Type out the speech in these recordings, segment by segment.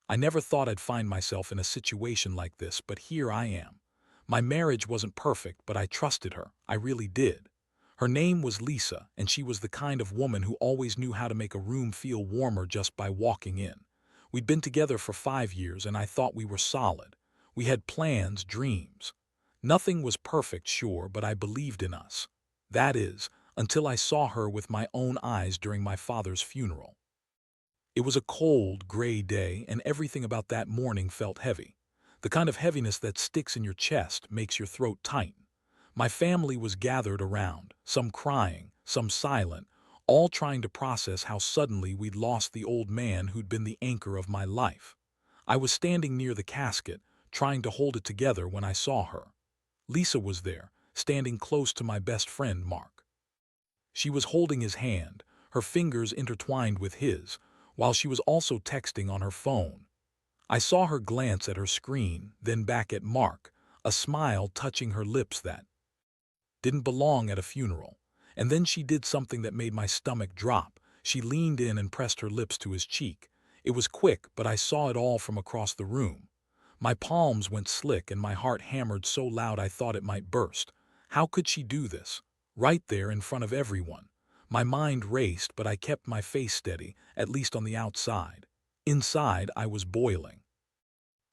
I never thought I'd find myself in a situation like this, but here I am. My marriage wasn't perfect, but I trusted her. I really did. Her name was Lisa, and she was the kind of woman who always knew how to make a room feel warmer just by walking in. We'd been together for 5 years, and I thought we were solid. We had plans, dreams. Nothing was perfect, sure, but I believed in us. That is, until I saw her with my own eyes during my father's funeral. It was a cold, gray day, and everything about that morning felt heavy. The kind of heaviness that sticks in your chest, makes your throat tighten. My family was gathered around, some crying, some silent, all trying to process how suddenly we'd lost the old man who'd been the anchor of my life. I was standing near the casket, trying to hold it together when I saw her. Lisa was there, standing close to my best friend, Mark. She was holding his hand, her fingers intertwined with his, while she was also texting on her phone. I saw her glance at her screen, then back at Mark, a smile touching her lips that didn't belong at a funeral. And then she did something that made my stomach drop. She leaned in and pressed her lips to his cheek. It was quick, but I saw it all from across the room. My palms went slick and my heart hammered so loud I thought it might burst. How could she do this? Right there in front of everyone. My mind raced, but I kept my face steady, at least on the outside. Inside, I was boiling.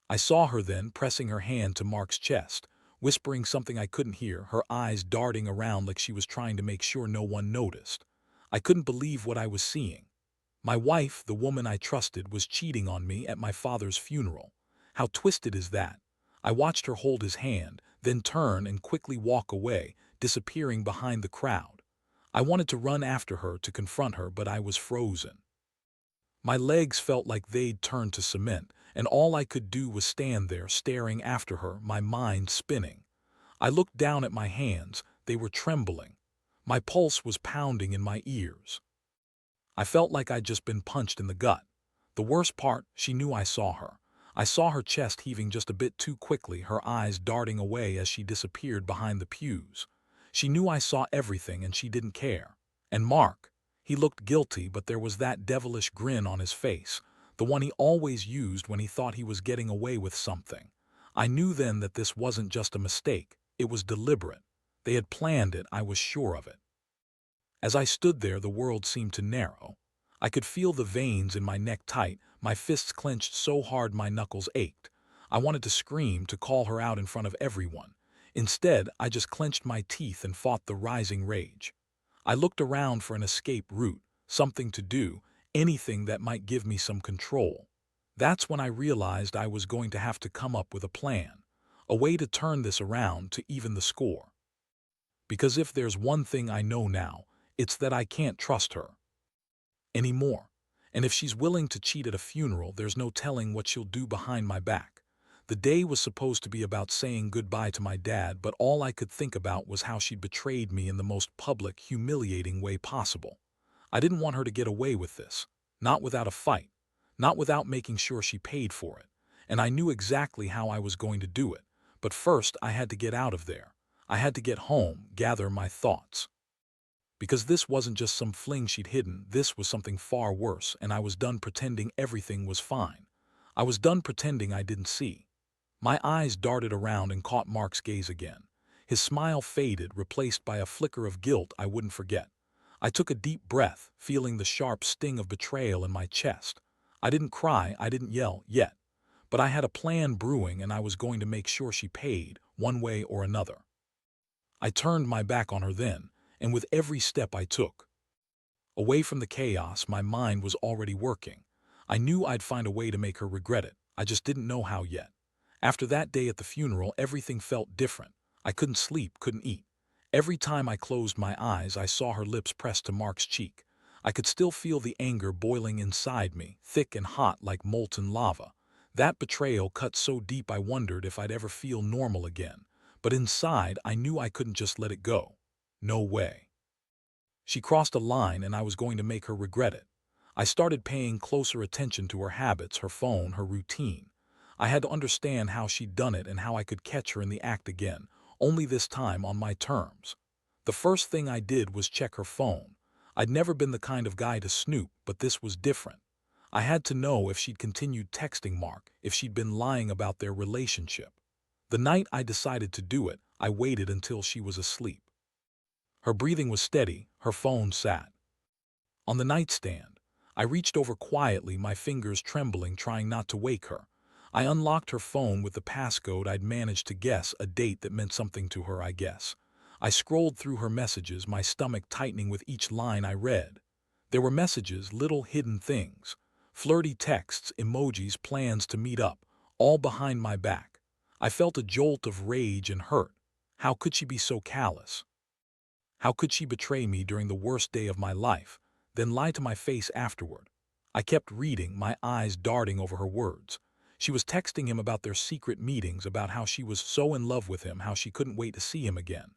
I saw her then, pressing her hand to Mark's chest, whispering something I couldn't hear, her eyes darting around like she was trying to make sure no one noticed. I couldn't believe what I was seeing. My wife, the woman I trusted, was cheating on me at my father's funeral. How twisted is that? I watched her hold his hand, then turn and quickly walk away, disappearing behind the crowd. I wanted to run after her to confront her, but I was frozen. My legs felt like they'd turned to cement, and all I could do was stand there staring after her, my mind spinning. I looked down at my hands, they were trembling. My pulse was pounding in my ears. I felt like I'd just been punched in the gut. The worst part, she knew I saw her. I saw her chest heaving just a bit too quickly, her eyes darting away as she disappeared behind the pews. She knew I saw everything and she didn't care. And Mark, he looked guilty, but there was that devilish grin on his face, the one he always used when he thought he was getting away with something. I knew then that this wasn't just a mistake, it was deliberate. They had planned it, I was sure of it. As I stood there, the world seemed to narrow. I could feel the veins in my neck tight, my fists clenched so hard my knuckles ached. I wanted to scream, to call her out in front of everyone. Instead, I just clenched my teeth and fought the rising rage. I looked around for an escape route, something to do, anything that might give me some control. That's when I realized I was going to have to come up with a plan, a way to turn this around, to even the score. Because if there's one thing I know now, it's that I can't trust her anymore. And if she's willing to cheat at a funeral, there's no telling what she'll do behind my back. The day was supposed to be about saying goodbye to my dad, but all I could think about was how she'd betrayed me in the most public, humiliating way possible. I didn't want her to get away with this. Not without a fight. Not without making sure she paid for it. And I knew exactly how I was going to do it. But first, I had to get out of there. I had to get home, gather my thoughts. Because this wasn't just some fling she'd hidden, this was something far worse, and I was done pretending everything was fine. I was done pretending I didn't see. My eyes darted around and caught Mark's gaze again. His smile faded, replaced by a flicker of guilt I wouldn't forget. I took a deep breath, feeling the sharp sting of betrayal in my chest. I didn't cry, I didn't yell, yet. But I had a plan brewing, and I was going to make sure she paid, one way or another. I turned my back on her then, and with every step I took away from the chaos, my mind was already working. I knew I'd find a way to make her regret it. I just didn't know how yet. After that day at the funeral, everything felt different. I couldn't sleep, couldn't eat. Every time I closed my eyes, I saw her lips pressed to Mark's cheek. I could still feel the anger boiling inside me, thick and hot like molten lava. That betrayal cut so deep I wondered if I'd ever feel normal again. But inside, I knew I couldn't just let it go. No way. She crossed a line, and I was going to make her regret it. I started paying closer attention to her habits, her phone, her routine. I had to understand how she'd done it and how I could catch her in the act again, only this time on my terms. The first thing I did was check her phone. I'd never been the kind of guy to snoop, but this was different. I had to know if she'd continued texting Mark, if she'd been lying about their relationship. The night I decided to do it, I waited until she was asleep. Her breathing was steady, her phone sat on the nightstand. I reached over quietly, my fingers trembling, trying not to wake her. I unlocked her phone with the passcode I'd managed to guess, a date that meant something to her, I guess. I scrolled through her messages, my stomach tightening with each line I read. There were messages, little hidden things. Flirty texts, emojis, plans to meet up, all behind my back. I felt a jolt of rage and hurt. How could she be so callous? How could she betray me during the worst day of my life, then lie to my face afterward? I kept reading, my eyes darting over her words. She was texting him about their secret meetings, about how she was so in love with him, how she couldn't wait to see him again.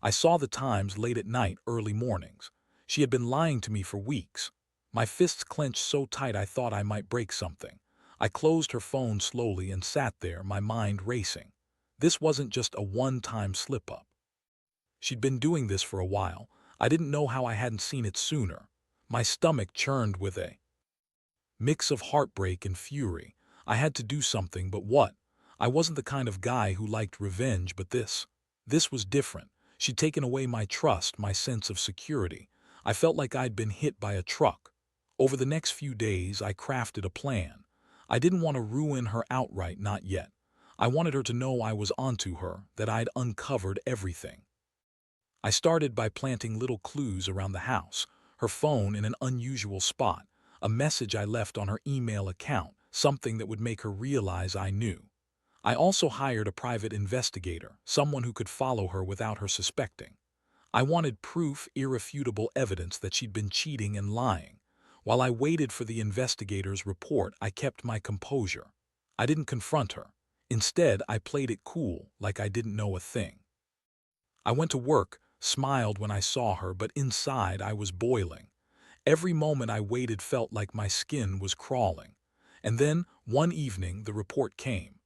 I saw the times, late at night, early mornings. She had been lying to me for weeks. My fists clenched so tight I thought I might break something. I closed her phone slowly and sat there, my mind racing. This wasn't just a one-time slip-up. She'd been doing this for a while. I didn't know how I hadn't seen it sooner. My stomach churned with a mix of heartbreak and fury. I had to do something, but what? I wasn't the kind of guy who liked revenge, but this was different. She'd taken away my trust, my sense of security. I felt like I'd been hit by a truck. Over the next few days, I crafted a plan. I didn't want to ruin her outright, not yet. I wanted her to know I was onto her, that I'd uncovered everything. I started by planting little clues around the house, her phone in an unusual spot, a message I left on her email account, something that would make her realize I knew. I also hired a private investigator, someone who could follow her without her suspecting. I wanted proof, irrefutable evidence that she'd been cheating and lying. While I waited for the investigator's report, I kept my composure. I didn't confront her. Instead, I played it cool, like I didn't know a thing. I went to work, smiled when I saw her, but inside I was boiling. Every moment I waited felt like my skin was crawling. And then, one evening, the report came.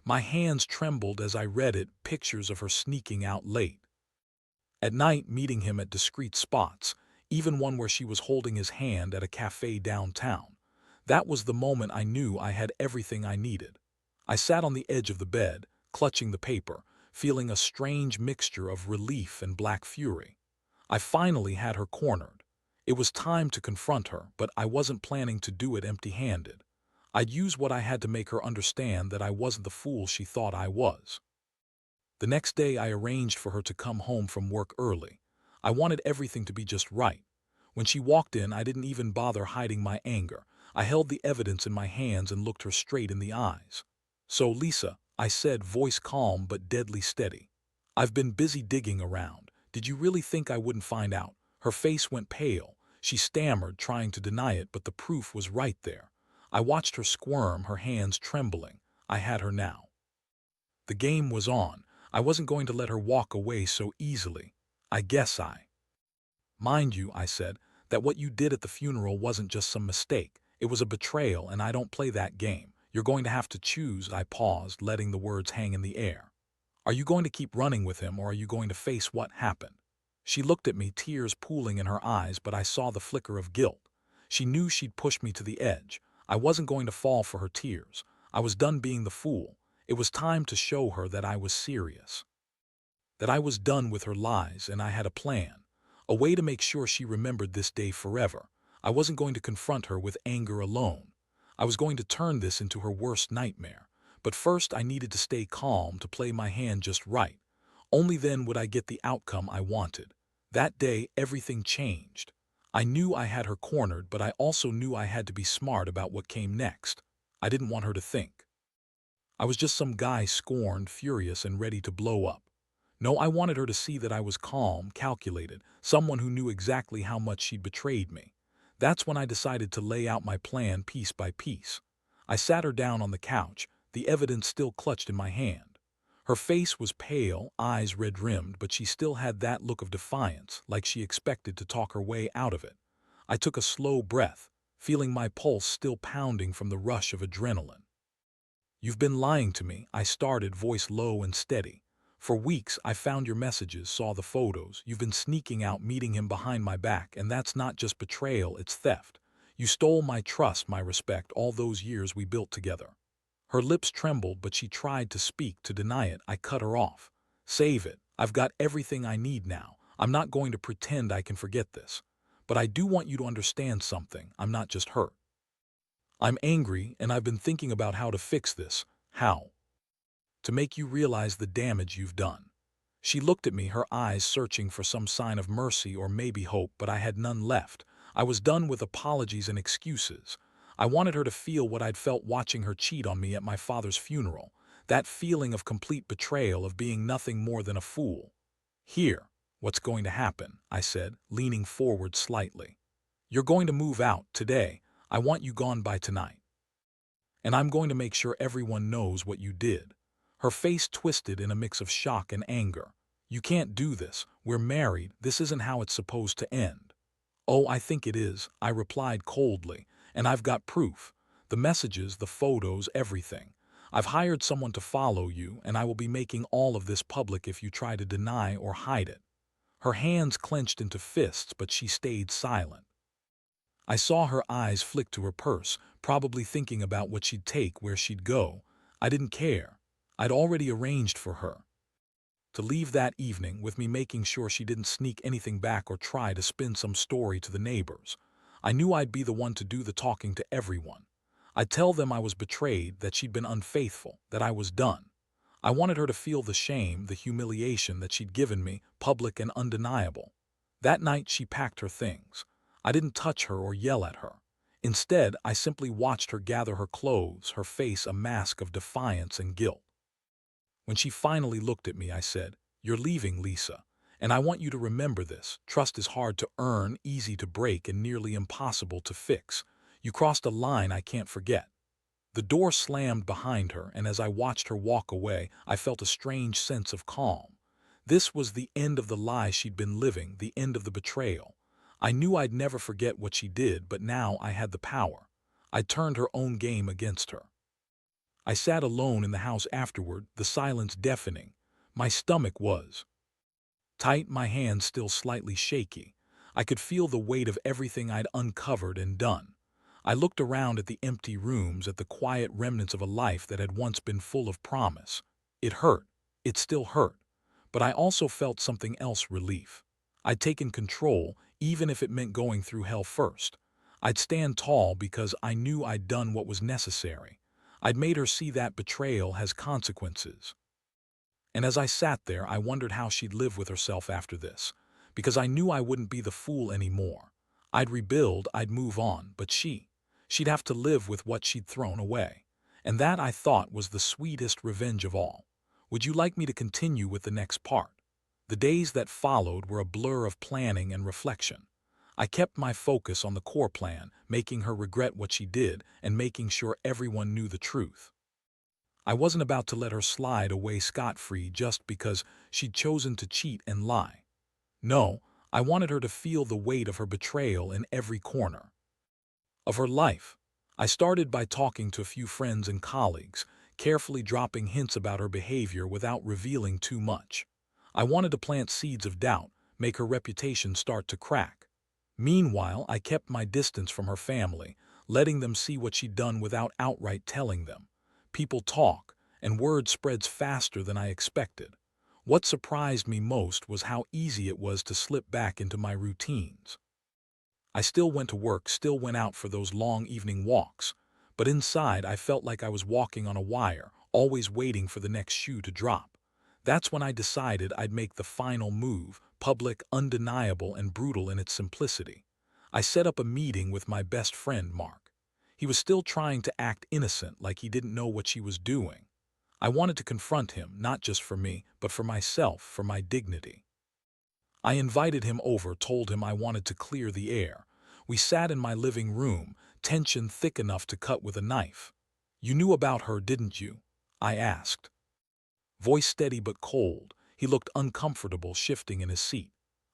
My hands trembled as I read it, pictures of her sneaking out late at night, meeting him at discreet spots, even one where she was holding his hand at a cafe downtown. That was the moment I knew I had everything I needed. I sat on the edge of the bed, clutching the paper, feeling a strange mixture of relief and black fury. I finally had her cornered. It was time to confront her, but I wasn't planning to do it empty-handed. I'd use what I had to make her understand that I wasn't the fool she thought I was. The next day I arranged for her to come home from work early. I wanted everything to be just right. When she walked in, I didn't even bother hiding my anger. I held the evidence in my hands and looked her straight in the eyes. "So, Lisa," I said, voice calm but deadly steady, "I've been busy digging around. Did you really think I wouldn't find out?" Her face went pale. She stammered, trying to deny it, but the proof was right there. I watched her squirm, her hands trembling. I had her now. The game was on. I wasn't going to let her walk away so easily. "I guess mind you," I said, "that what you did at the funeral wasn't just some mistake. It was a betrayal, and I don't play that game. You're going to have to choose." I paused, letting the words hang in the air. "Are you going to keep running with him, or are you going to face what happened?" She looked at me, tears pooling in her eyes, but I saw the flicker of guilt. She knew she'd pushed me to the edge. I wasn't going to fall for her tears. I was done being the fool. It was time to show her that I was serious, that I was done with her lies, and I had a plan, a way to make sure she remembered this day forever. I wasn't going to confront her with anger alone. I was going to turn this into her worst nightmare. But first I needed to stay calm, to play my hand just right. Only then would I get the outcome I wanted. That day, everything changed. I knew I had her cornered, but I also knew I had to be smart about what came next. I didn't want her to think I was just some guy scorned, furious, and ready to blow up. No, I wanted her to see that I was calm, calculated, someone who knew exactly how much she'd betrayed me. That's when I decided to lay out my plan piece by piece. I sat her down on the couch, the evidence still clutched in my hand. Her face was pale, eyes red-rimmed, but she still had that look of defiance, like she expected to talk her way out of it. I took a slow breath, feeling my pulse still pounding from the rush of adrenaline. "You've been lying to me," I started, voice low and steady. "For weeks I found your messages, saw the photos. You've been sneaking out, meeting him behind my back, and that's not just betrayal, it's theft. You stole my trust, my respect, all those years we built together." Her lips trembled, but she tried to speak, to deny it. I cut her off. "Save it. I've got everything I need now. I'm not going to pretend I can forget this. But I do want you to understand something. I'm not just hurt. I'm angry, and I've been thinking about how to fix this. How? To make you realize the damage you've done." She looked at me, her eyes searching for some sign of mercy or maybe hope, but I had none left. I was done with apologies and excuses. I wanted her to feel what I'd felt watching her cheat on me at my father's funeral, that feeling of complete betrayal, of being nothing more than a fool. "Here, what's going to happen," I said, leaning forward slightly. "You're going to move out today. I want you gone by tonight. And I'm going to make sure everyone knows what you did." Her face twisted in a mix of shock and anger. "You can't do this. We're married. This isn't how it's supposed to end." "Oh, I think it is," I replied coldly, "and I've got proof. The messages, the photos, everything. I've hired someone to follow you, and I will be making all of this public if you try to deny or hide it." Her hands clenched into fists, but she stayed silent. I saw her eyes flick to her purse, probably thinking about what she'd take, where she'd go. I didn't care. I'd already arranged for her to leave that evening, with me making sure she didn't sneak anything back or try to spin some story to the neighbors. I knew I'd be the one to do the talking to everyone. I'd tell them I was betrayed, that she'd been unfaithful, that I was done. I wanted her to feel the shame, the humiliation that she'd given me, public and undeniable. That night she packed her things. I didn't touch her or yell at her. Instead, I simply watched her gather her clothes, her face a mask of defiance and guilt. When she finally looked at me, I said, "You're leaving, Lisa. And I want you to remember this. Trust is hard to earn, easy to break, and nearly impossible to fix. You crossed a line I can't forget." The door slammed behind her, and as I watched her walk away, I felt a strange sense of calm. This was the end of the lie she'd been living, the end of the betrayal. I knew I'd never forget what she did, but now I had the power. I turned her own game against her. I sat alone in the house afterward, the silence deafening. My stomach was tight, my hands still slightly shaky. I could feel the weight of everything I'd uncovered and done. I looked around at the empty rooms, at the quiet remnants of a life that had once been full of promise. It hurt. It still hurt. But I also felt something else: relief. I'd taken control, even if it meant going through hell first. I'd stand tall because I knew I'd done what was necessary. I'd made her see that betrayal has consequences. And as I sat there, I wondered how she'd live with herself after this, because I knew I wouldn't be the fool anymore. I'd rebuild, I'd move on, but she'd have to live with what she'd thrown away. And that, I thought, was the sweetest revenge of all. Would you like me to continue with the next part? The days that followed were a blur of planning and reflection. I kept my focus on the core plan, making her regret what she did and making sure everyone knew the truth. I wasn't about to let her slide away scot-free just because she'd chosen to cheat and lie. No, I wanted her to feel the weight of her betrayal in every corner of her life. I started by talking to a few friends and colleagues, carefully dropping hints about her behavior without revealing too much. I wanted to plant seeds of doubt, make her reputation start to crack. Meanwhile, I kept my distance from her family, letting them see what she'd done without outright telling them. People talk, and word spreads faster than I expected. What surprised me most was how easy it was to slip back into my routines. I still went to work, still went out for those long evening walks, but inside I felt like I was walking on a wire, always waiting for the next shoe to drop. That's when I decided I'd make the final move, public, undeniable, and brutal in its simplicity. I set up a meeting with my best friend, Mark. He was still trying to act innocent, like he didn't know what she was doing. I wanted to confront him, not just for me, but for myself, for my dignity. I invited him over, told him I wanted to clear the air. We sat in my living room, tension thick enough to cut with a knife. "You knew about her, didn't you?" I asked. Voice steady but cold. He looked uncomfortable, shifting in his seat.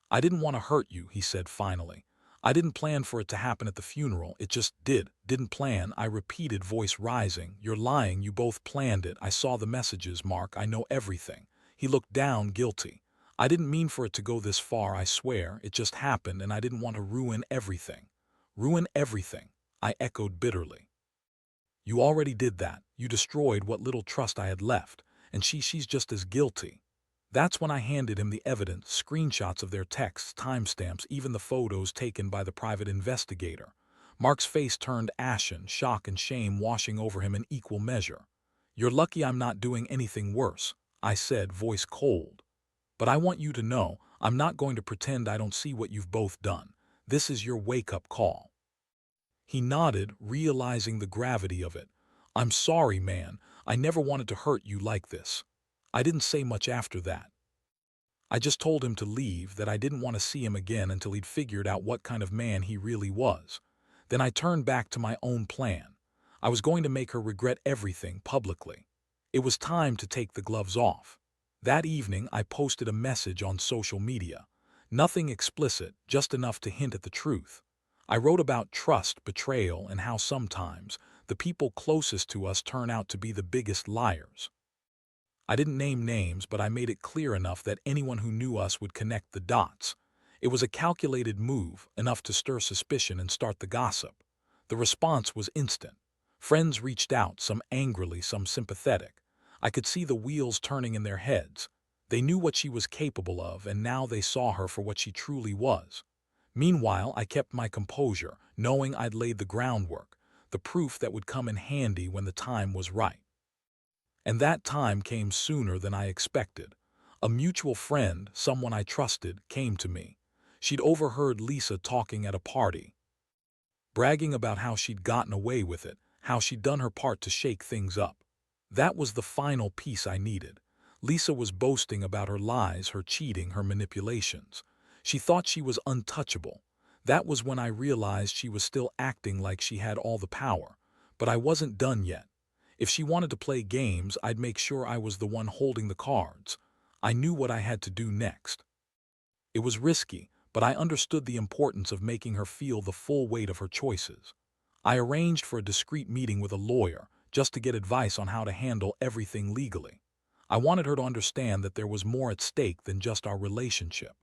"I didn't want to hurt you," he said finally. "I didn't plan for it to happen at the funeral. It just did." "Didn't plan," I repeated, voice rising. "You're lying. You both planned it. I saw the messages, Mark. I know everything." He looked down, guilty. "I didn't mean for it to go this far, I swear. It just happened, and I didn't want to ruin everything." "Ruin everything?" I echoed bitterly. You already did that. You destroyed what little trust I had left, and she's just as guilty. That's when I handed him the evidence, screenshots of their texts, timestamps, even the photos taken by the private investigator. Mark's face turned ashen, shock and shame washing over him in equal measure. You're lucky I'm not doing anything worse, I said, voice cold. But I want you to know, I'm not going to pretend I don't see what you've both done. This is your wake-up call. He nodded, realizing the gravity of it. I'm sorry, man. I never wanted to hurt you like this. I didn't say much after that. I just told him to leave, that I didn't want to see him again until he'd figured out what kind of man he really was. Then I turned back to my own plan. I was going to make her regret everything publicly. It was time to take the gloves off. That evening, I posted a message on social media. Nothing explicit, just enough to hint at the truth. I wrote about trust, betrayal, and how sometimes the people closest to us turn out to be the biggest liars. I didn't name names, but I made it clear enough that anyone who knew us would connect the dots. It was a calculated move, enough to stir suspicion and start the gossip. The response was instant. Friends reached out, some angrily, some sympathetic. I could see the wheels turning in their heads. They knew what she was capable of, and now they saw her for what she truly was. Meanwhile, I kept my composure, knowing I'd laid the groundwork, the proof that would come in handy when the time was right. And that time came sooner than I expected. A mutual friend, someone I trusted, came to me. She'd overheard Lisa talking at a party, bragging about how she'd gotten away with it, how she'd done her part to shake things up. That was the final piece I needed. Lisa was boasting about her lies, her cheating, her manipulations. She thought she was untouchable. That was when I realized she was still acting like she had all the power. But I wasn't done yet. If she wanted to play games, I'd make sure I was the one holding the cards. I knew what I had to do next. It was risky, but I understood the importance of making her feel the full weight of her choices. I arranged for a discreet meeting with a lawyer, just to get advice on how to handle everything legally. I wanted her to understand that there was more at stake than just our relationship.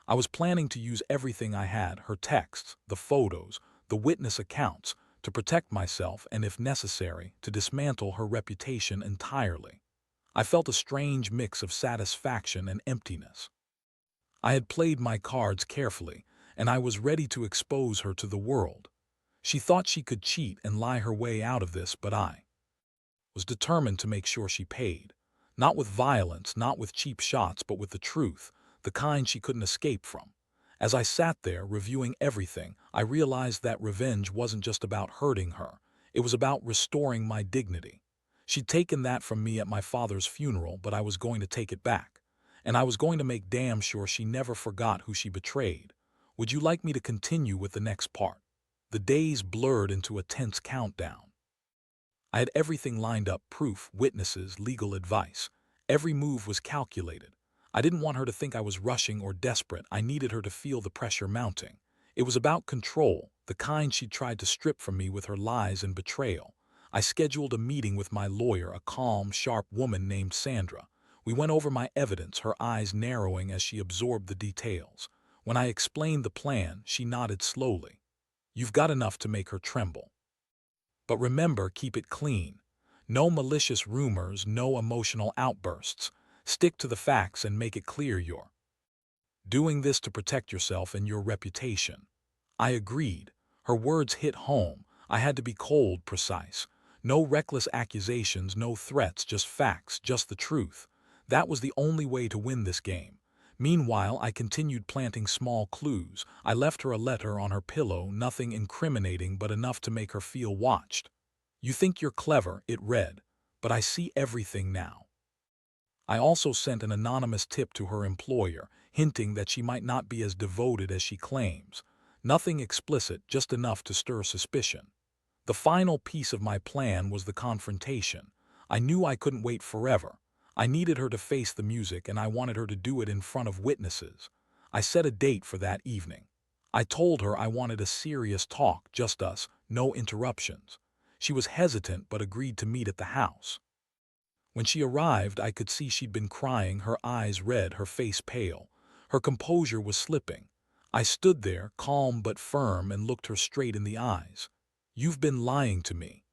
I was planning to use everything I had, her texts, the photos, the witness accounts, to protect myself and, if necessary, to dismantle her reputation entirely. I felt a strange mix of satisfaction and emptiness. I had played my cards carefully, and I was ready to expose her to the world. She thought she could cheat and lie her way out of this, but I was determined to make sure she paid. Not with violence, not with cheap shots, but with the truth, the kind she couldn't escape from. As I sat there, reviewing everything, I realized that revenge wasn't just about hurting her. It was about restoring my dignity. She'd taken that from me at my father's funeral, but I was going to take it back. And I was going to make damn sure she never forgot who she betrayed. Would you like me to continue with the next part? The days blurred into a tense countdown. I had everything lined up, proof, witnesses, legal advice. Every move was calculated. I didn't want her to think I was rushing or desperate. I needed her to feel the pressure mounting. It was about control, the kind she'd tried to strip from me with her lies and betrayal. I scheduled a meeting with my lawyer, a calm, sharp woman named Sandra. We went over my evidence, her eyes narrowing as she absorbed the details. When I explained the plan, she nodded slowly. You've got enough to make her tremble. But remember, keep it clean. No malicious rumors, no emotional outbursts. Stick to the facts and make it clear you're doing this to protect yourself and your reputation. I agreed. Her words hit home. I had to be cold, precise. No reckless accusations, no threats, just facts, just the truth. That was the only way to win this game. Meanwhile, I continued planting small clues. I left her a letter on her pillow, nothing incriminating but enough to make her feel watched. You think you're clever, it read, but I see everything now. I also sent an anonymous tip to her employer, hinting that she might not be as devoted as she claims. Nothing explicit, just enough to stir suspicion. The final piece of my plan was the confrontation. I knew I couldn't wait forever. I needed her to face the music, and I wanted her to do it in front of witnesses. I set a date for that evening. I told her I wanted a serious talk, just us, no interruptions. She was hesitant but agreed to meet at the house. When she arrived, I could see she'd been crying, her eyes red, her face pale. Her composure was slipping. I stood there, calm but firm, and looked her straight in the eyes. You've been lying to me.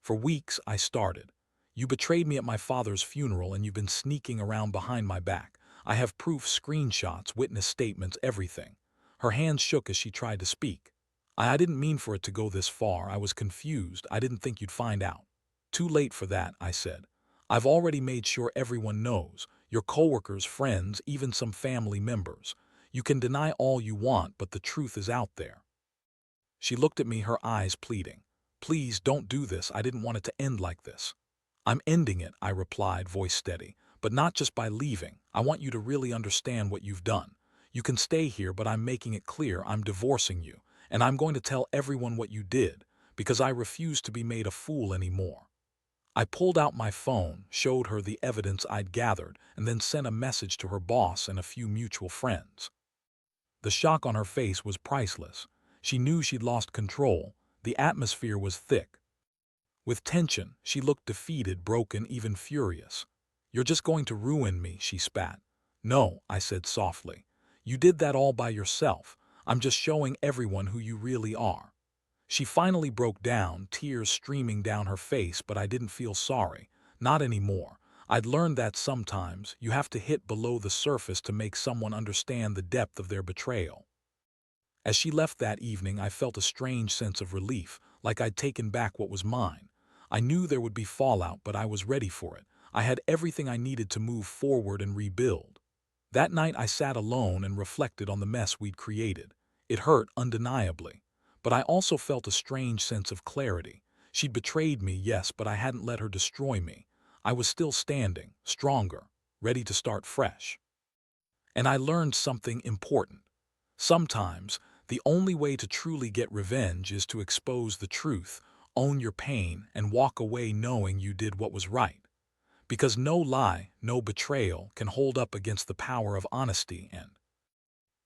For weeks, I started. You betrayed me at my father's funeral and you've been sneaking around behind my back. I have proof, screenshots, witness statements, everything. Her hands shook as she tried to speak. I didn't mean for it to go this far. I was confused. I didn't think you'd find out. Too late for that, I said. I've already made sure everyone knows. Your coworkers, friends, even some family members. You can deny all you want, but the truth is out there. She looked at me, her eyes pleading. Please don't do this. I didn't want it to end like this. I'm ending it, I replied, voice steady, but not just by leaving. I want you to really understand what you've done. You can stay here, but I'm making it clear I'm divorcing you, and I'm going to tell everyone what you did, because I refuse to be made a fool anymore. I pulled out my phone, showed her the evidence I'd gathered, and then sent a message to her boss and a few mutual friends. The shock on her face was priceless. She knew she'd lost control. The atmosphere was thick. With tension, she looked defeated, broken, even furious. You're just going to ruin me, she spat. No, I said softly. You did that all by yourself. I'm just showing everyone who you really are. She finally broke down, tears streaming down her face, but I didn't feel sorry. Not anymore. I'd learned that sometimes you have to hit below the surface to make someone understand the depth of their betrayal. As she left that evening, I felt a strange sense of relief, like I'd taken back what was mine. I knew there would be fallout, but I was ready for it. I had everything I needed to move forward and rebuild. That night I sat alone and reflected on the mess we'd created. It hurt, undeniably. But I also felt a strange sense of clarity. She'd betrayed me, yes, but I hadn't let her destroy me. I was still standing, stronger, ready to start fresh. And I learned something important. Sometimes, the only way to truly get revenge is to expose the truth, own your pain, and walk away knowing you did what was right. Because no lie, no betrayal can hold up against the power of honesty and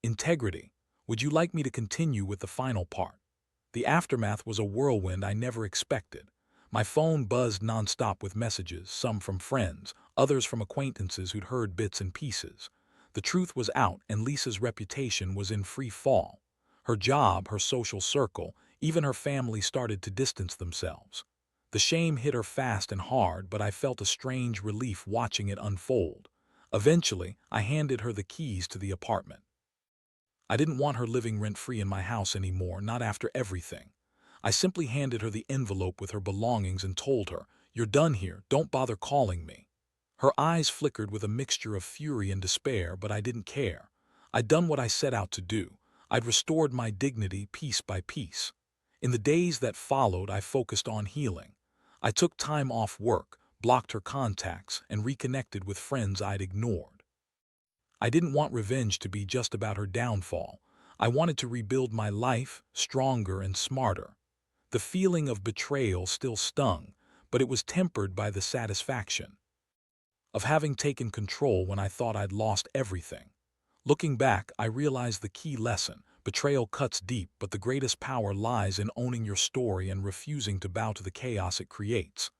integrity. Would you like me to continue with the final part? The aftermath was a whirlwind I never expected. My phone buzzed nonstop with messages, some from friends, others from acquaintances who'd heard bits and pieces. The truth was out, and Lisa's reputation was in free fall. Her job, her social circle, even her family started to distance themselves. The shame hit her fast and hard, but I felt a strange relief watching it unfold. Eventually, I handed her the keys to the apartment. I didn't want her living rent-free in my house anymore, not after everything. I simply handed her the envelope with her belongings and told her, "You're done here, don't bother calling me." Her eyes flickered with a mixture of fury and despair, but I didn't care. I'd done what I set out to do. I'd restored my dignity piece by piece. In the days that followed, I focused on healing. I took time off work, blocked her contacts, and reconnected with friends I'd ignored. I didn't want revenge to be just about her downfall. I wanted to rebuild my life, stronger and smarter. The feeling of betrayal still stung, but it was tempered by the satisfaction of having taken control when I thought I'd lost everything. Looking back, I realized the key lesson. Betrayal cuts deep, but the greatest power lies in owning your story and refusing to bow to the chaos it creates.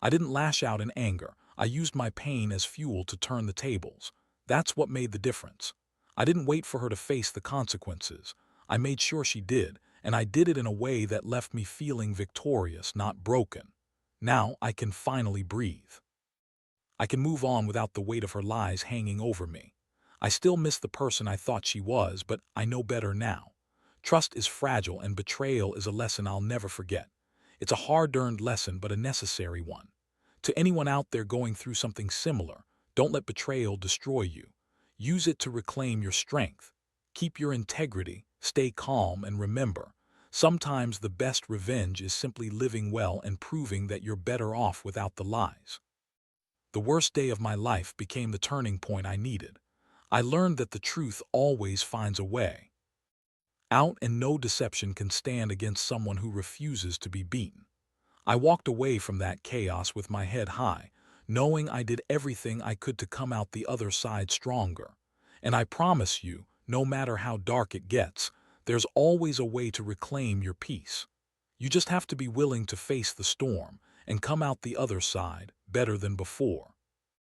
I didn't lash out in anger. I used my pain as fuel to turn the tables. That's what made the difference. I didn't wait for her to face the consequences. I made sure she did, and I did it in a way that left me feeling victorious, not broken. Now I can finally breathe. I can move on without the weight of her lies hanging over me. I still miss the person I thought she was, but I know better now. Trust is fragile, and betrayal is a lesson I'll never forget. It's a hard-earned lesson, but a necessary one. To anyone out there going through something similar, don't let betrayal destroy you. Use it to reclaim your strength. Keep your integrity, stay calm, and remember, sometimes the best revenge is simply living well and proving that you're better off without the lies. The worst day of my life became the turning point I needed. I learned that the truth always finds a way out, and no deception can stand against someone who refuses to be beaten. I walked away from that chaos with my head high, knowing I did everything I could to come out the other side stronger. And I promise you, no matter how dark it gets, there's always a way to reclaim your peace. You just have to be willing to face the storm and come out the other side better than before.